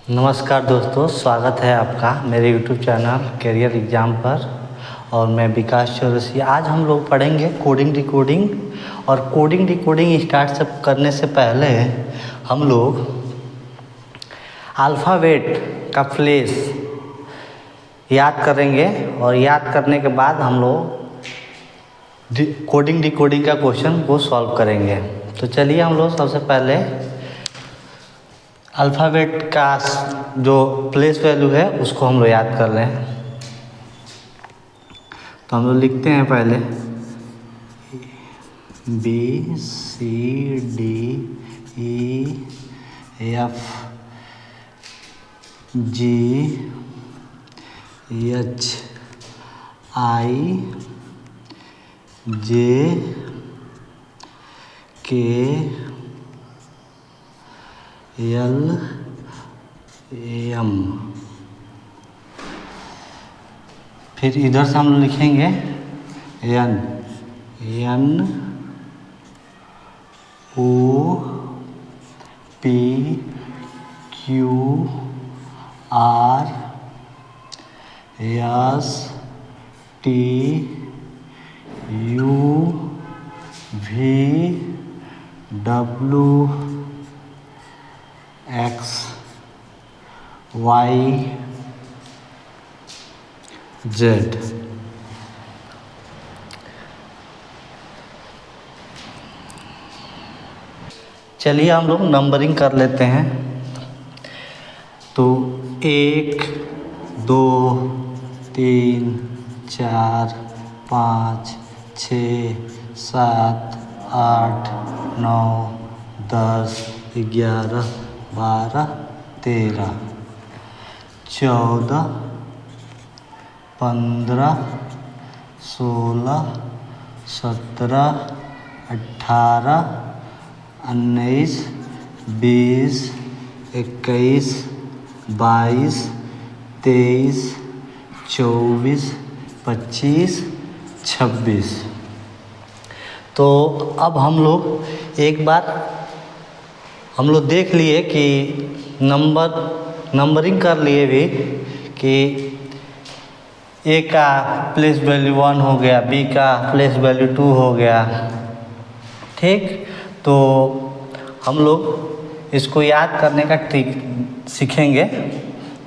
नमस्कार दोस्तों, स्वागत है आपका मेरे YouTube चैनल करियर एग्ज़ाम पर। और मैं विकास चौरसिया। आज हम लोग पढ़ेंगे कोडिंग डिकोडिंग। और कोडिंग डिकोडिंग स्टार्ट से करने से पहले हम लोग अल्फ़ाबेट का प्लेस याद करेंगे और याद करने के बाद हम लोग कोडिंग डिकोडिंग का क्वेश्चन को सॉल्व करेंगे। तो चलिए हम लोग सबसे पहले अल्फ़ाबेट का जो प्लेस वैल्यू है उसको हम लोग याद कर लें। तो हम लोग लिखते हैं पहले B C D E F G H I J K L M। फिर इधर से हम लोग लिखेंगे N O P Q R S T U V W X Y Z। चलिए हम लोग नंबरिंग कर लेते हैं। तो 1 2 3 4 5 6 7 8 9 10 11 12 13 14 15 16 17 18 19 20 21 22 23 24 25 26। तो अब हम लोग एक बार हम लोग देख लिए कि नंबरिंग कर लिए भी कि ए का प्लेस वैल्यू 1 हो गया, बी का प्लेस वैल्यू 2 हो गया। ठीक, तो हम लोग इसको याद करने का ट्रिक सीखेंगे।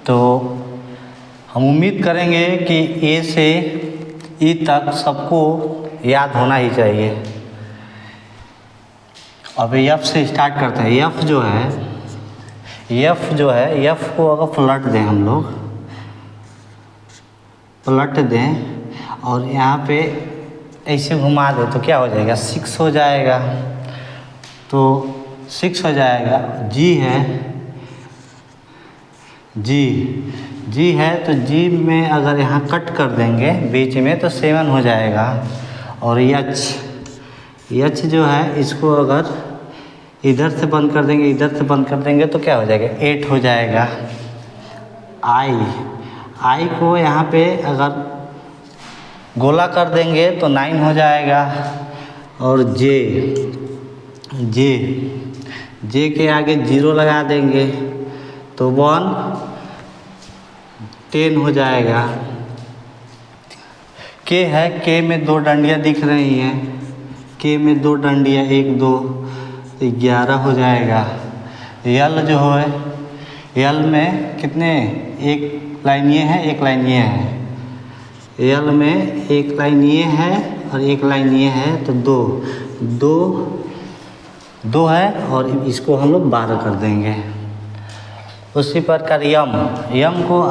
तो हम उम्मीद करेंगे कि ए से ई तक सबको याद होना ही चाहिए। अब एफ से स्टार्ट करते हैं। एफ जो है एफ को अगर पलट दें, हम लोग पलट दें और यहाँ पे ऐसे घुमा दें तो क्या हो जाएगा? 6 हो जाएगा। तो 6 हो जाएगा। जी है तो जी में अगर यहाँ कट कर देंगे बीच में तो 7 हो जाएगा। और एच जो है इसको अगर इधर से बंद कर देंगे, इधर से बंद कर देंगे तो क्या हो जाएगा? 8 हो जाएगा। आई को यहाँ पे अगर गोला कर देंगे तो 9 हो जाएगा। और जे के आगे 0 लगा देंगे तो 10 हो जाएगा। के है, के में 2 डंडियाँ दिख रही हैं, के में 2 डंडियाँ 1 2 11 हो जाएगा। यल जो है, यल में कितने? एक लाइन ये है, एक लाइन ये है। यल में एक लाइन ये है और एक लाइन ये है तो 2 है और इसको हम लोग 12 कर देंगे। उसी प्रकार यम को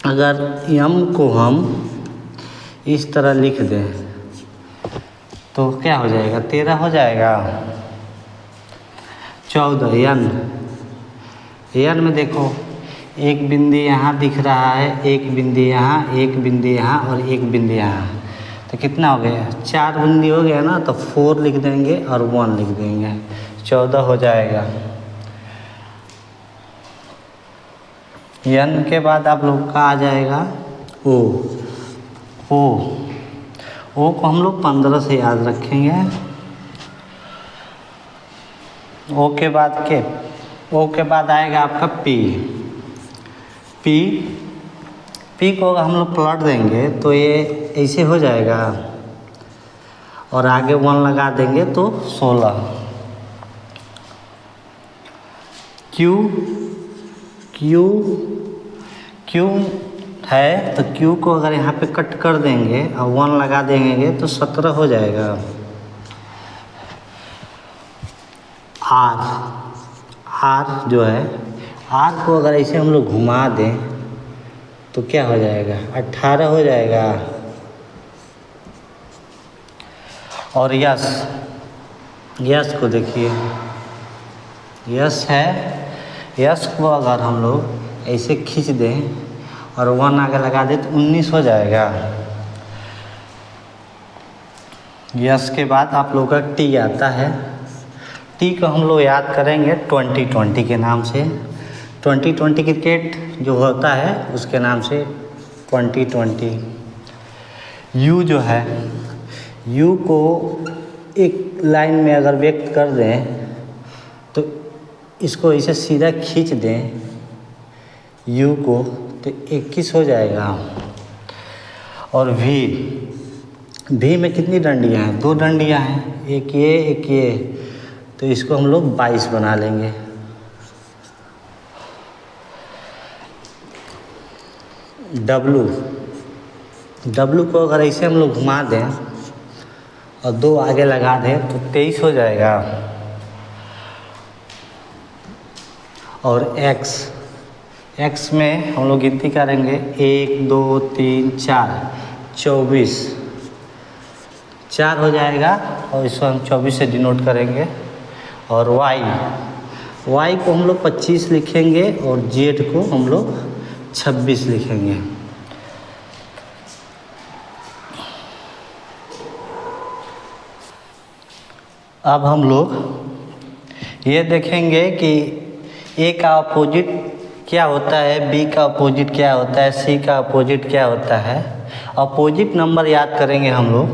अगर यम को हम इस तरह लिख दें तो क्या हो जाएगा? 13 हो जाएगा। 14 यन में देखो एक बिंदी यहाँ दिख रहा है, एक बिंदी यहाँ, एक बिंदी यहाँ और एक बिंदी यहाँ। तो कितना हो गया? 4 बिंदी हो गया ना, तो 4 लिख देंगे और 1 लिख देंगे, 14 हो जाएगा। यन के बाद आप लोग का आ जाएगा ओ को हम लोग 15 से याद रखेंगे। ओ के बाद के ओ के बाद आएगा आपका पी। पी पी को अगर हम लोग पलट देंगे तो ये ऐसे हो जाएगा और आगे 1 लगा देंगे तो 16। क्यू क्यू क्यू है तो क्यू को अगर यहाँ पे कट कर देंगे और 1 लगा देंगे तो 17 हो जाएगा। आर आर जो है, आर को अगर ऐसे हम लोग घुमा दें तो क्या हो जाएगा, 18 हो जाएगा। और यस, यस को देखिए, यस है, यस को अगर हम लोग ऐसे खींच दें और 1 आगे लगा दें तो 19 हो जाएगा। यस के बाद आप लोग का टी आता है। टी को हम लोग याद करेंगे 2020 के नाम से। 2020 क्रिकेट जो होता है उसके नाम से 2020। यू जो है, यू को एक लाइन में अगर व्यक्त कर दें तो इसको ऐसे सीधा खींच दें यू को तो 21 हो जाएगा। और वी, वी में कितनी डंडियाँ हैं, 2 डंडियाँ हैं, एक ये एक ये, तो इसको हम लोग 22 बना लेंगे। डब्लू, डब्लू को अगर ऐसे हम लोग घुमा दें और 2 आगे लगा दें तो 23 हो जाएगा। और एक्स, एक्स में हम लोग गिनती करेंगे 1 2 3 4, 24, 4 हो जाएगा और इसको हम 24 से डिनोट करेंगे। और वाई, वाई को हम लोग 25 लिखेंगे और जेड को हम लोग 26 लिखेंगे। अब हम लोग ये देखेंगे कि ए का अपोजिट क्या होता है, बी का अपोजिट क्या होता है, सी का अपोजिट क्या होता है। अपोजिट नंबर याद करेंगे हम लोग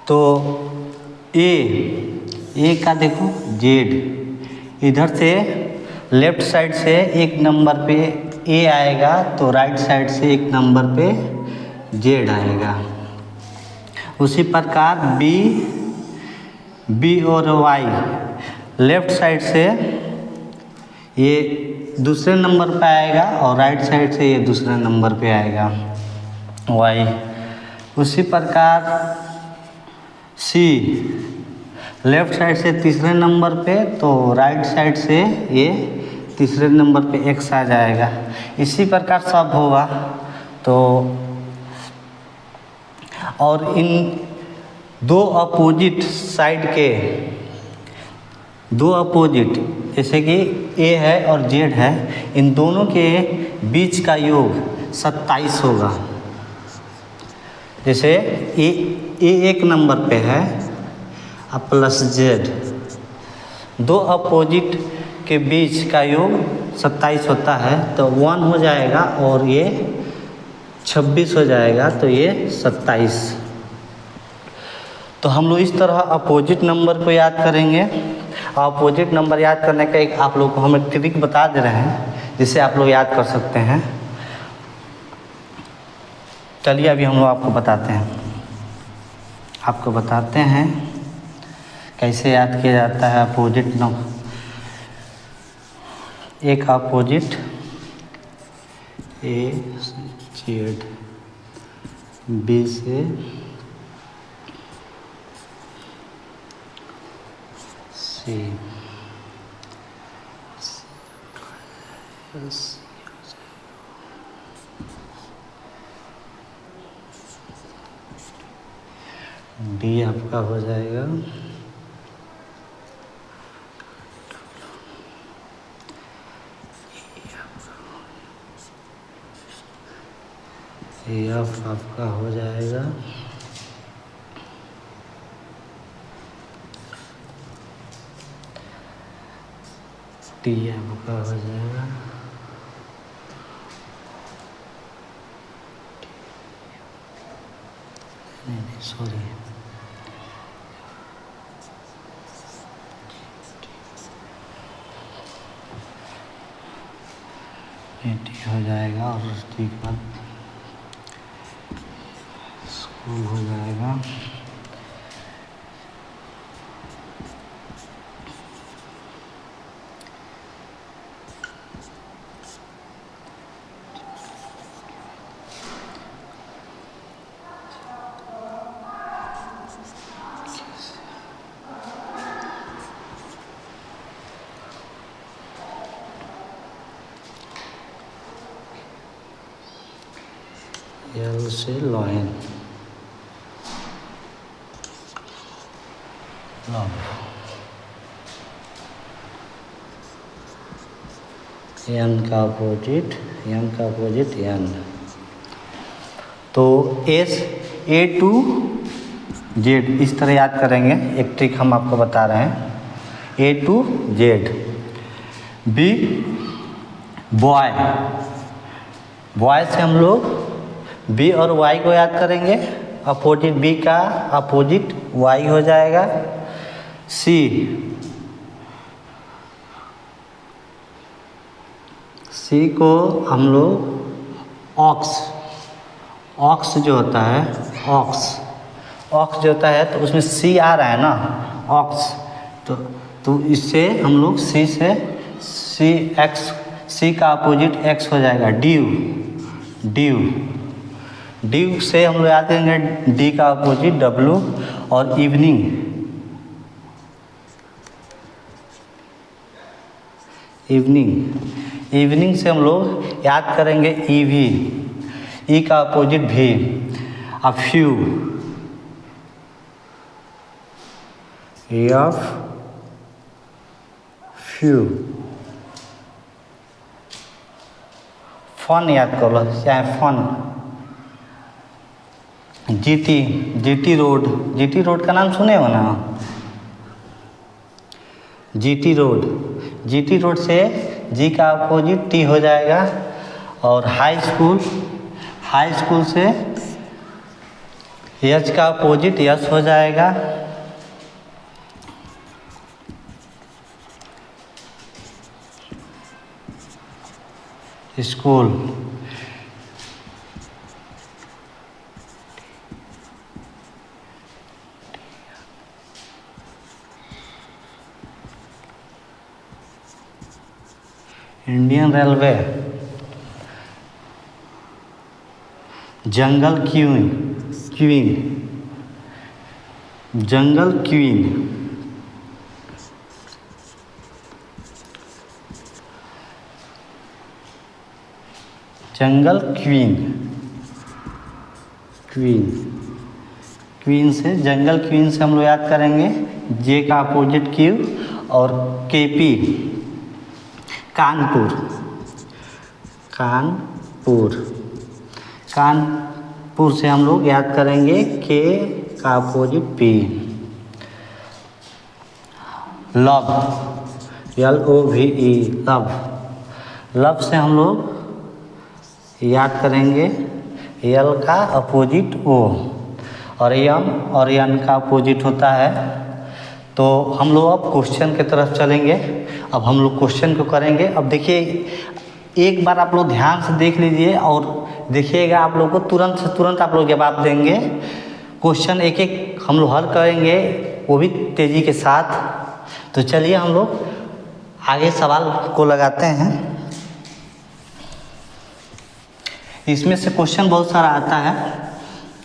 तो ए का देखो जेड, इधर से लेफ्ट साइड से एक नंबर पे ए आएगा तो राइट साइड से एक नंबर पे जेड आएगा। उसी प्रकार बी और वाई लेफ्ट साइड से ये दूसरे नंबर पे आएगा और राइट साइड से ये दूसरे नंबर पे आएगा वाई। उसी प्रकार सी लेफ्ट साइड से तीसरे नंबर पे तो राइट साइड से ये तीसरे नंबर पे एक्स आ जाएगा। इसी प्रकार सब होगा। तो और इन 2 अपोजिट साइड के, 2 अपोजिट जैसे कि ए है और जेड है, इन दोनों के बीच का योग 27 होगा। जैसे ए एक नंबर पे है और प्लस जेड, 2 अपोजिट के बीच का योग 27 होता है तो 1 हो जाएगा और ये 26 हो जाएगा तो ये 27। तो हम लोग इस तरह अपोजिट नंबर को याद करेंगे। अपोजिट नंबर याद करने का एक आप लोग को हम एक ट्रिक बता दे रहे हैं जिससे आप लोग याद कर सकते हैं। चलिए अभी हम लोग आपको बताते हैं कैसे याद किया जाता है अपोजिट नंबर। एक अपोजिट ए जेड बी से सी, डी आपका हो जाएगा एफ आपका हो जाएगा टी आपका हो जाएगा नहीं सॉरी 80 हो जाएगा और उसके बाद स्कूल हो जाएगा। L से लॉयन, एन का अपोजिट, एन का अपोजिट एन। तो एस ए टू जेड इस तरह याद करेंगे। एक ट्रिक हम आपको बता रहे हैं, A to Z. B boy, boy से हम लोग बी और वाई को याद करेंगे, अपोजिट बी का अपोजिट वाई हो जाएगा। सी, सी को हम लोग ऑक्स, ऑक्स जो होता है, ऑक्स, ऑक्स जो होता है तो उसमें सी आ रहा है ना, ऑक्स, तो इससे हम लोग सी से सी एक्स, सी का अपोजिट एक्स हो जाएगा। ड्यू, ड्यू, ड्यू से हम लोग याद करेंगे डी का अपोजिट डब्लू। और इवनिंग, इवनिंग, इवनिंग से हम लोग याद करेंगे ई वी, ई का अपोजिट भी। A few, F few. Fun याद कर लो, चाहे fun. GT, GT road, GT road का नाम सुने हो ना, जीटी रोड, जीटी रोड से जी का अपोजिट टी हो जाएगा। और हाई स्कूल, हाई स्कूल से एच का अपोजिट यस हो जाएगा। School, Indian railway. Jungle queen, queen, jungle queen. Jungle queen, queen, queen से जंगल क्वीन से हम लोग याद करेंगे जे का अपोजिट क्यू। और केपी, कानपुर, कानपुर, कानपुर से हम लोग याद करेंगे के का opposite P. Love, L O V E, love, love से हम लोग याद करेंगे एल का अपोजिट ओ। और एम और एन का अपोजिट होता है। तो हम लोग अब क्वेश्चन की तरफ चलेंगे। अब हम लोग क्वेश्चन को करेंगे। अब देखिए, एक बार आप लोग ध्यान से देख लीजिए और देखिएगा, आप लोग को तुरंत से तुरंत आप लोग जवाब देंगे। क्वेश्चन एक एक हम लोग हल करेंगे, वो भी तेज़ी के साथ। तो चलिए हम लोग आगे सवाल को लगाते हैं। इसमें से क्वेश्चन बहुत सारा आता है।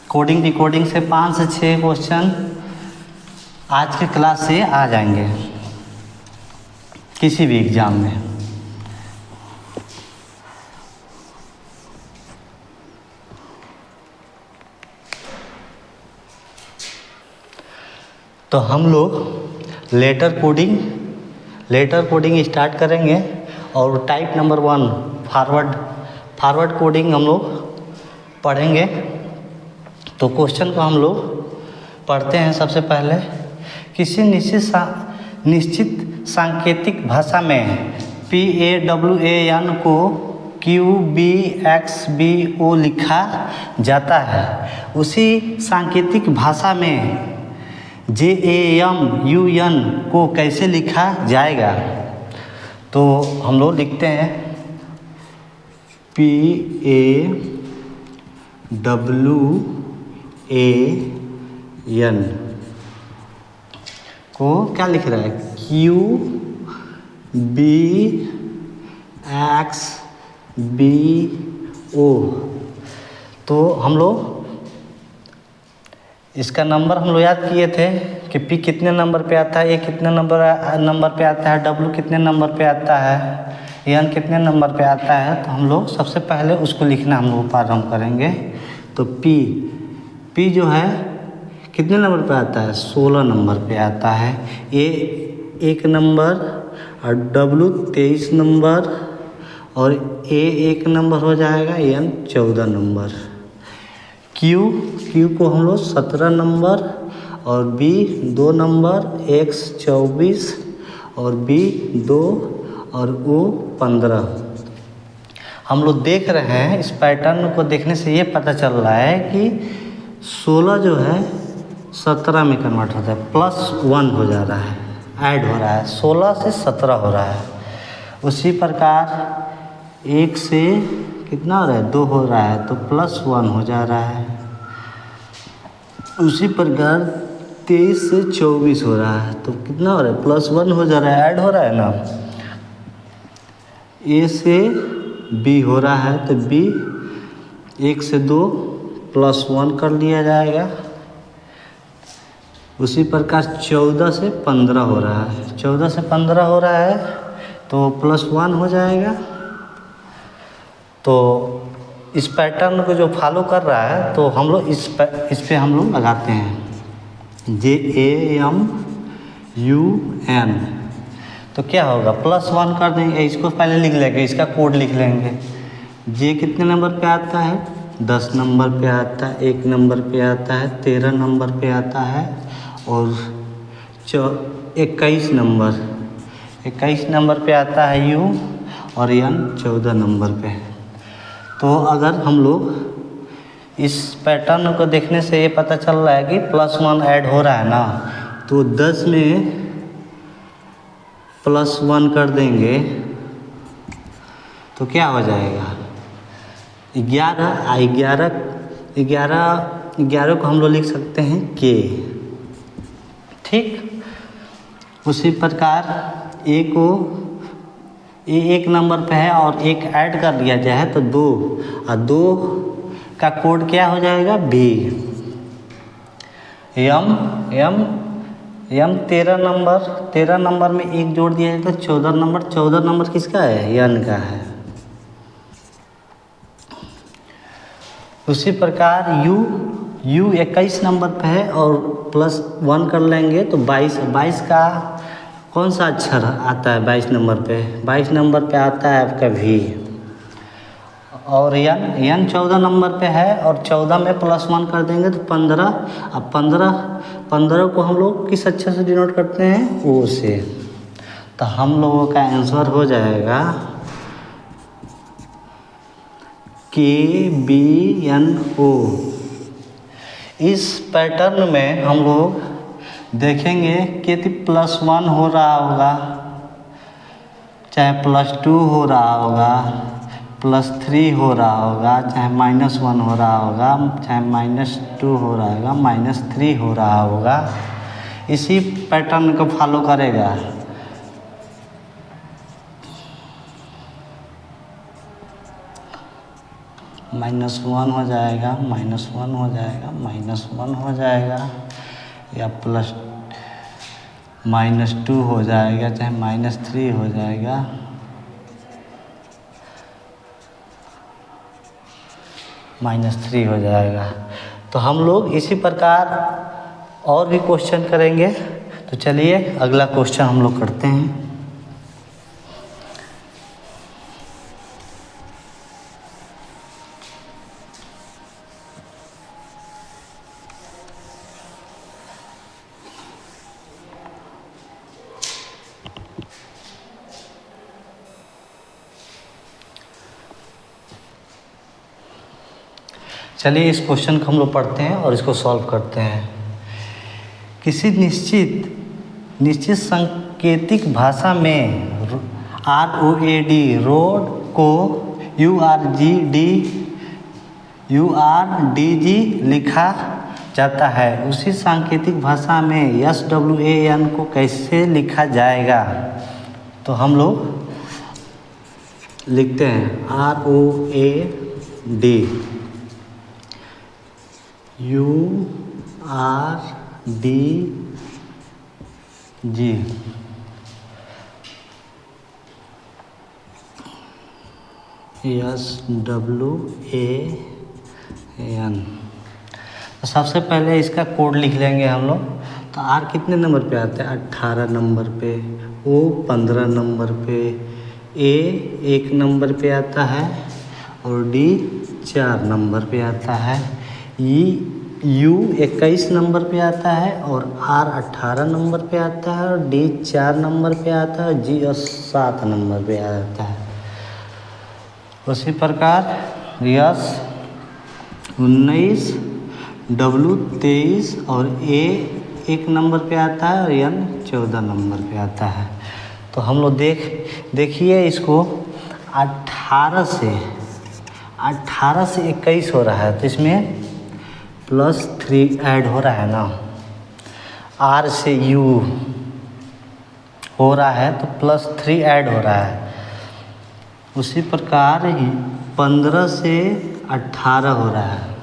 कोडिंग डिकोडिंग से 5 से 6 क्वेश्चन आज के क्लास से आ जाएंगे किसी भी एग्ज़ाम में। तो हम लोग लेटर कोडिंग स्टार्ट करेंगे। और टाइप नंबर 1 फॉरवर्ड कोडिंग हम लोग पढ़ेंगे। तो क्वेश्चन को हम लोग पढ़ते हैं। सबसे पहले, किसी निश्चित सांकेतिक भाषा में PAWAN को QBXBO लिखा जाता है, उसी सांकेतिक भाषा में JAMUN को कैसे लिखा जाएगा? तो हम लोग लिखते हैं PAWAN को क्या लिख रहा है, QBXBO। तो हम लोग इसका नंबर हम लोग याद किए थे कि P कितने नंबर पे आता है, A कितने नंबर पे आता है, W कितने नंबर पे आता है, N कितने नंबर पे आता है। तो हम लोग सबसे पहले उसको लिखना हम लोग प्रारंभ करेंगे। तो P जो है कितने नंबर पे आता है, 16 नंबर पे आता है। A 1 नंबर और W 23 नंबर और A 1 नंबर हो जाएगा, N 14 नंबर। Q को हम लोग 17 नंबर और B 2 नंबर, X 24 और B 2 और O 15। हम लोग देख रहे हैं, इस पैटर्न को देखने से ये पता चल रहा है कि 16 जो है 17 में कन्वर्ट होता है, +1 हो जा रहा है, ऐड हो रहा है, 16 से 17 हो रहा है। उसी प्रकार 1 से कितना हो रहा है, 2 हो रहा है, तो +1 हो जा रहा है। उसी प्रकार 23 से 24 हो रहा है, तो कितना हो रहा है, +1 हो जा रहा है, ऐड हो रहा है ना। A से B हो रहा है, तो B 1 से 2 +1 कर लिया जाएगा। उसी प्रकार 14 से 15 हो रहा है, 14 से 15 हो रहा है तो +1 हो जाएगा। तो इस पैटर्न को जो फॉलो कर रहा है, तो हम लोग इस पे हम लोग लगाते हैं JAMUN। तो क्या होगा, +1 कर देंगे, इसको पहले लिख लेंगे, इसका कोड लिख लेंगे। J कितने नंबर पे आता है, 10 नंबर पे आता है, 1 नंबर पे आता है, 13 नंबर पे आता है और 21 नंबर पे आता है U और N 14 नंबर पे। तो अगर हम लोग इस पैटर्न को देखने से ये पता चल रहा है कि +1 ऐड हो रहा है ना, तो 10 में +1 कर देंगे तो क्या हो जाएगा, 11 को हम लोग लिख सकते हैं K, ठीक। उसी प्रकार A को A 1 नंबर पे है और 1 ऐड कर लिया जाए तो 2, और 2 का कोड क्या हो जाएगा, B। M 13 नंबर में 1 जोड़ दिया जाए तो 14 नंबर किसका है, N का है। उसी प्रकार U 21 नंबर पे है और +1 कर लेंगे तो 22 का कौन सा अक्षर आता है 22 नंबर पे, 22 नंबर पे आता है आपका V। और N 14 नंबर पे है और 14 में +1 कर देंगे तो 15। अब 15 को हम लोग किस अक्षर से डिनोट करते हैं, O से। तो हम लोगों का आंसर हो जाएगा KBNO। इस पैटर्न में हम लोग देखेंगे कि +1 हो रहा होगा, चाहे +2 हो रहा होगा, +3 हो रहा होगा, चाहे -1 हो रहा होगा, चाहे -2 हो रहा होगा, -3 हो रहा होगा। इसी पैटर्न को फॉलो करेगा। -1 हो जाएगा, -1 हो जाएगा, -1 हो जाएगा, या -2 हो जाएगा, चाहे -3 हो जाएगा, -3 हो जाएगा। तो हम लोग इसी प्रकार और भी क्वेश्चन करेंगे। तो चलिए अगला क्वेश्चन हम लोग करते हैं। चलिए इस क्वेश्चन को हम लोग पढ़ते हैं और इसको सॉल्व करते हैं। किसी निश्चित सांकेतिक भाषा में ROAD रोड को URDG लिखा जाता है, उसी सांकेतिक भाषा में SWAN को कैसे लिखा जाएगा? तो हम लोग लिखते हैं ROAD URDG SWAN। तो सबसे पहले इसका कोड लिख लेंगे हम लोग। तो R कितने नंबर पे आता है? 18 नंबर पे, O 15 नंबर पे, A 1 नंबर पे आता है और D 4 नंबर पे आता है, U 21 नंबर पे आता है और R 18 नंबर पे आता है और D 4 नंबर पे आता है और G 7 नंबर पे आता है। उसी प्रकार S 19, W 23 और A 1 नंबर पे आता है और N 14 नंबर पे आता है। तो हम लोग देखिए इसको 18 से 21 हो रहा है, तो इसमें +3 ऐड हो रहा है ना। R से U हो रहा है तो +3 ऐड हो रहा है। उसी प्रकार 15 से 18 हो रहा है,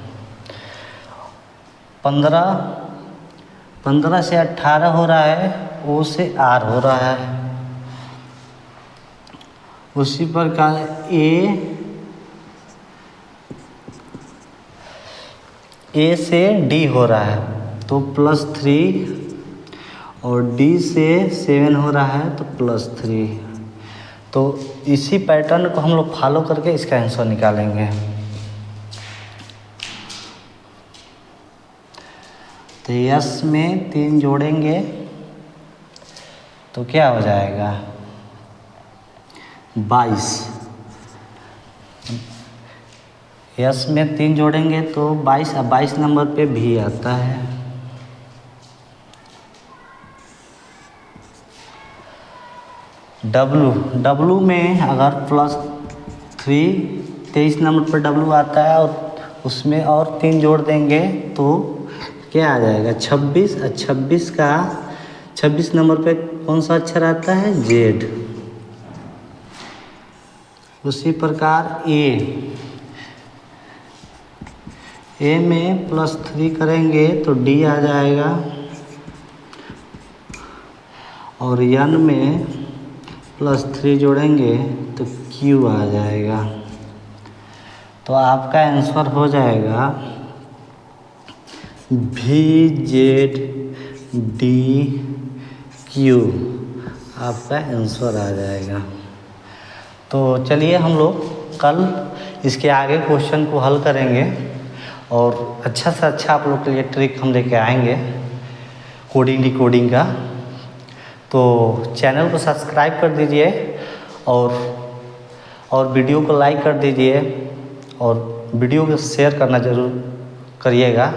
15 से 18 हो रहा है, O से R हो रहा है। उसी प्रकार A से D हो रहा है तो +3 और D से 7 हो रहा है तो +3। तो इसी पैटर्न को हम लोग फॉलो करके इसका आंसर निकालेंगे। तो S में 3 जोड़ेंगे तो क्या हो जाएगा? 22। S में 3 जोड़ेंगे तो 22, और 22 नंबर पे भी आता है। W में अगर +3, 23 नंबर पर W आता है और उसमें और 3 जोड़ देंगे तो क्या आ जाएगा? 26, और 26 नंबर पे कौन सा अक्षर आता है? Z। उसी प्रकार A में +3 करेंगे तो D आ जाएगा और N में +3 जोड़ेंगे तो Q आ जाएगा। तो आपका आंसर हो जाएगा VZDQ, आपका आंसर आ जाएगा। तो चलिए हम लोग कल इसके आगे क्वेश्चन को हल करेंगे और अच्छा से अच्छा आप लोग के लिए ट्रिक हम लेके आएंगे कोडिंग डिकोडिंग का। तो चैनल को सब्सक्राइब कर दीजिए और वीडियो को लाइक कर दीजिए और वीडियो को शेयर करना ज़रूर करिएगा।